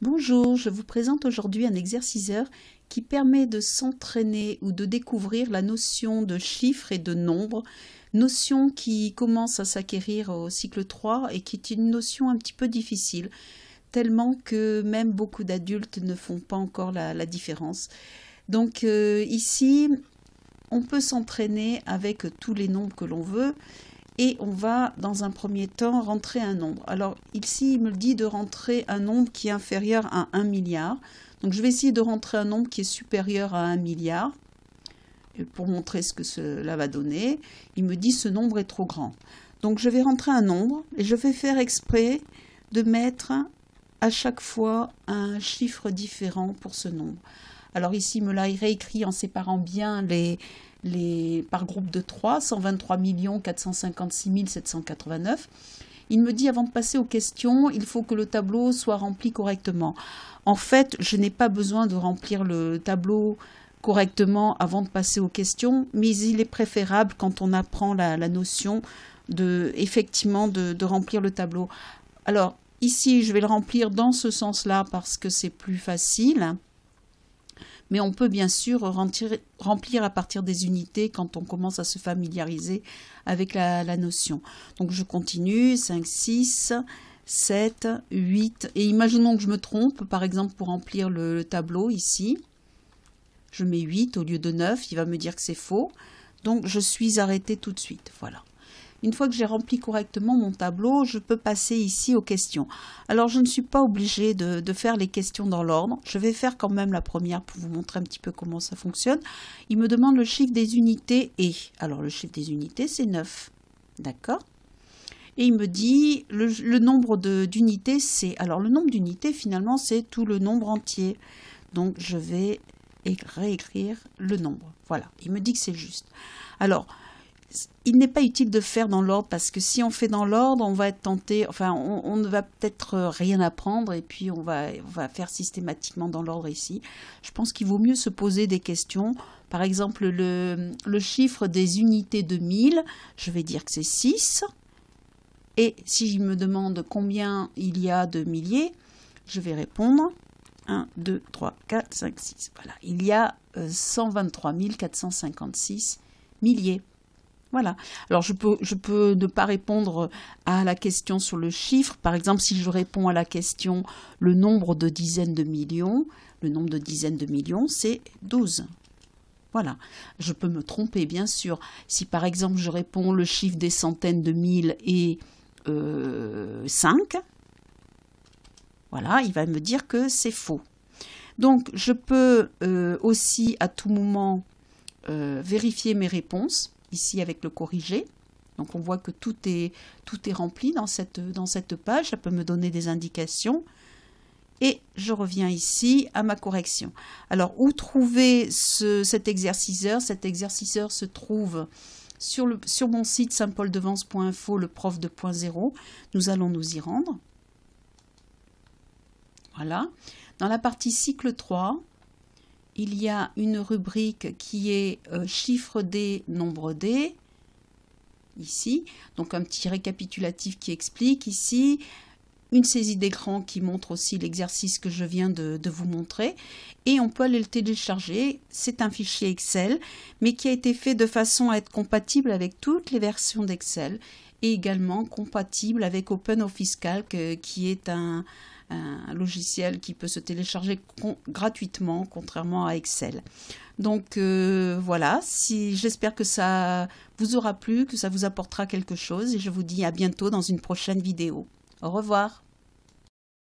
Bonjour, je vous présente aujourd'hui un exerciceur qui permet de s'entraîner ou de découvrir la notion de chiffres et de nombres, notion qui commence à s'acquérir au cycle 3 et qui est une notion un petit peu difficile, tellement que même beaucoup d'adultes ne font pas encore la différence. Donc ici, on peut s'entraîner avec tous les nombres que l'on veut. Et on va, dans un premier temps, rentrer un nombre. Alors, ici, il me dit de rentrer un nombre qui est inférieur à 1 milliard. Donc, je vais essayer de rentrer un nombre qui est supérieur à 1 milliard. Et pour montrer ce que cela va donner, il me dit ce nombre est trop grand. Donc, je vais rentrer un nombre et je vais faire exprès de mettre à chaque fois un chiffre différent pour ce nombre. Alors, ici, il me l'a réécrit en séparant bien par groupe de 3, 123 456 789. Il me dit, avant de passer aux questions, il faut que le tableau soit rempli correctement. En fait, je n'ai pas besoin de remplir le tableau correctement avant de passer aux questions, mais il est préférable quand on apprend la notion effectivement de remplir le tableau. Alors, ici, je vais le remplir dans ce sens-là parce que c'est plus facile. Mais on peut bien sûr remplir à partir des unités quand on commence à se familiariser avec la notion. Donc je continue, 5, 6, 7, 8. Et imaginons que je me trompe, par exemple pour remplir le tableau ici. Je mets 8 au lieu de 9, il va me dire que c'est faux. Donc je suis arrêtée tout de suite, voilà. Une fois que j'ai rempli correctement mon tableau, je peux passer ici aux questions. Alors, je ne suis pas obligée de faire les questions dans l'ordre. Je vais faire quand même la première pour vous montrer un petit peu comment ça fonctionne. Il me demande le chiffre des unités et. Alors, le chiffre des unités, c'est 9. D'accord? Et il me dit le nombre d'unités, c'est. Alors, le nombre d'unités, finalement, c'est tout le nombre entier. Donc, je vais réécrire le nombre. Voilà, il me dit que c'est juste. Alors, il n'est pas utile de faire dans l'ordre parce que si on fait dans l'ordre, on va être tenté, enfin on ne va peut-être rien apprendre et puis on va faire systématiquement dans l'ordre ici. Je pense qu'il vaut mieux se poser des questions. Par exemple, le chiffre des unités de 1000, je vais dire que c'est 6. Et si je me demande combien il y a de milliers, je vais répondre 1, 2, 3, 4, 5, 6. Voilà, il y a 123 456 milliers. Voilà. Alors, je peux ne pas répondre à la question sur le chiffre. Par exemple, si je réponds à la question le nombre de dizaines de millions, le nombre de dizaines de millions, c'est 12. Voilà. Je peux me tromper, bien sûr. Si, par exemple, je réponds le chiffre des centaines de mille et 5, voilà, il va me dire que c'est faux. Donc, je peux aussi, à tout moment, vérifier mes réponses. Ici avec le corrigé. Donc on voit que tout est rempli dans cette page. Ça peut me donner des indications. Et je reviens ici à ma correction. Alors où trouver cet exerciceur? Cet exerciceur se trouve sur mon site saintpauldevance.info, le prof 2.0. Nous allons nous y rendre. Voilà. Dans la partie cycle 3, il y a une rubrique qui est chiffre D, nombre D, ici. Donc un petit récapitulatif qui explique ici, une saisie d'écran qui montre aussi l'exercice que je viens de vous montrer. Et on peut aller le télécharger. C'est un fichier Excel, mais qui a été fait de façon à être compatible avec toutes les versions d'Excel et également compatible avec OpenOfficeCalc, qui est un logiciel qui peut se télécharger gratuitement, contrairement à Excel. Donc voilà, j'espère que ça vous aura plu, que ça vous apportera quelque chose et je vous dis à bientôt dans une prochaine vidéo. Au revoir.